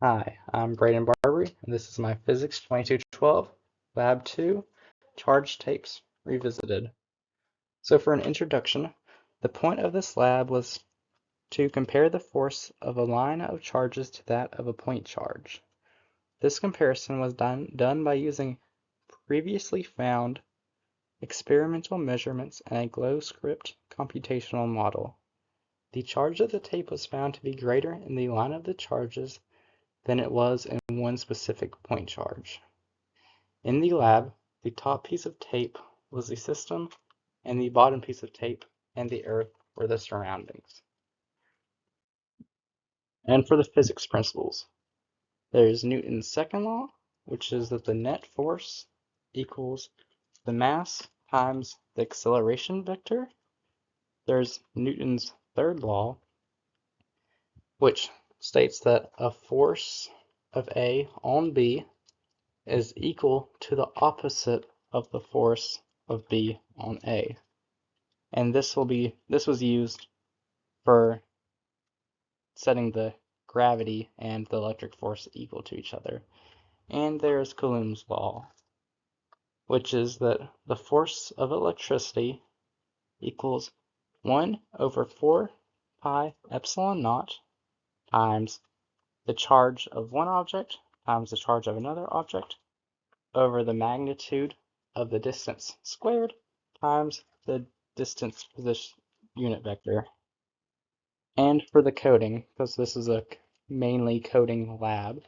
Hi, I'm Braden Barbary, and this is my Physics 2212, Lab 2, Charge Tapes Revisited. So for an introduction, the point of this lab was to compare the force of a line of charges to that of a point charge. This comparison was done by using previously found experimental measurements and a glow script computational model. The charge of the tape was found to be greater in the line of the charges than it was in one specific point charge. In the lab, the top piece of tape was the system, and the bottom piece of tape and the earth were the surroundings. And for the physics principles, there is Newton's second law, which is that the net force equals the mass times the acceleration vector. There's Newton's third law, which states that a force of A on B is equal to the opposite of the force of B on A. And this was used for setting the gravity and the electric force equal to each other. And there's Coulomb's law, which is that the force of electricity equals 1 over 4 pi epsilon naught times the charge of one object times the charge of another object over the magnitude of the distance squared times the distance position unit vector. And for the coding, because this is a mainly coding lab,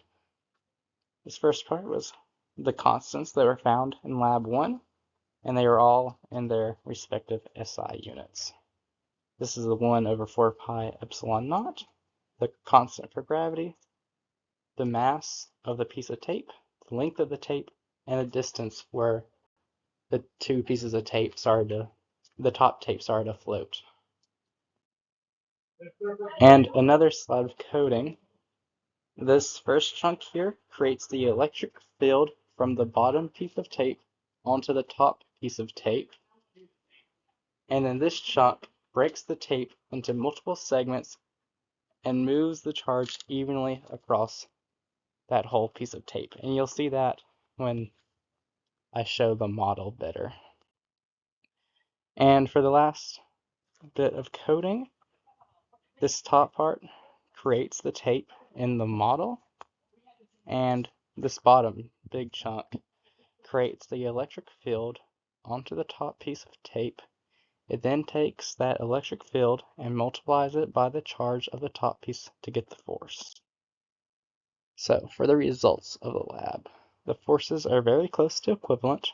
this first part was the constants that were found in lab 1, and they were all in their respective SI units. This is the 1 over 4 pi epsilon naught, the constant for gravity, the mass of the piece of tape, the length of the tape, and the distance where the two pieces of tape the top tape started to float. And another slide of coding. This first chunk here creates the electric field from the bottom piece of tape onto the top piece of tape. And then this chunk breaks the tape into multiple segments and moves the charge evenly across that whole piece of tape. And you'll see that when I show the model better. And for the last bit of coding, this top part creates the tape in the model, and this bottom big chunk creates the electric field onto the top piece of tape. It then takes that electric field and multiplies it by the charge of the top piece to get the force. So for the results of the lab, the forces are very close to equivalent,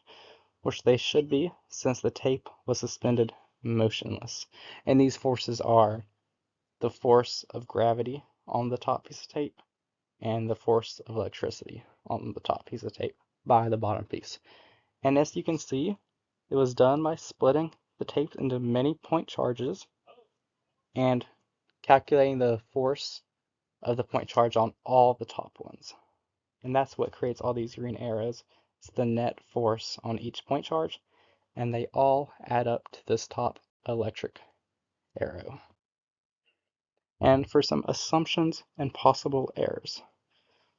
which they should be since the tape was suspended motionless. And these forces are the force of gravity on the top piece of tape and the force of electricity on the top piece of tape by the bottom piece. And as you can see, it was done by splitting the tape into many point charges and calculating the force of the point charge on all the top ones. And that's what creates all these green arrows. It's the net force on each point charge, and they all add up to this top electric arrow. And for some assumptions and possible errors.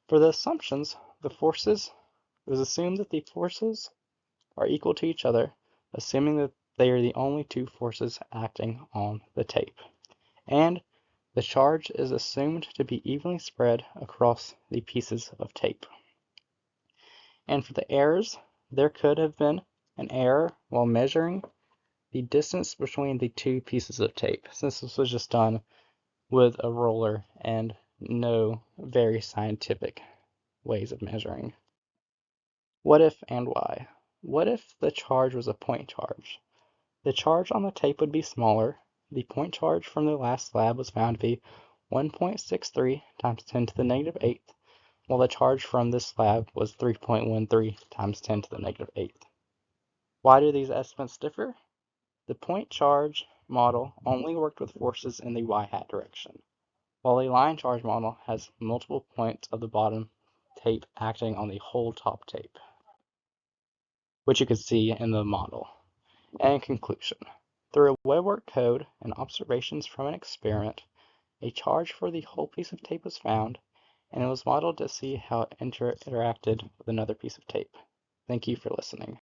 For the assumptions, it was assumed that the forces are equal to each other, assuming that they are the only two forces acting on the tape. And the charge is assumed to be evenly spread across the pieces of tape. And for the errors, there could have been an error while measuring the distance between the two pieces of tape, since this was just done with a ruler and no very scientific ways of measuring. What if and why? What if the charge was a point charge? The charge on the tape would be smaller. The point charge from the last lab was found to be 1.63 times 10 to the negative 8th, while the charge from this lab was 3.13 times 10 to the negative 8th. Why do these estimates differ? The point charge model only worked with forces in the y-hat direction, while a line charge model has multiple points of the bottom tape acting on the whole top tape, which you can see in the model. And in conclusion, through a web-work code and observations from an experiment, a charge for the whole piece of tape was found, and it was modeled to see how it interacted with another piece of tape. Thank you for listening.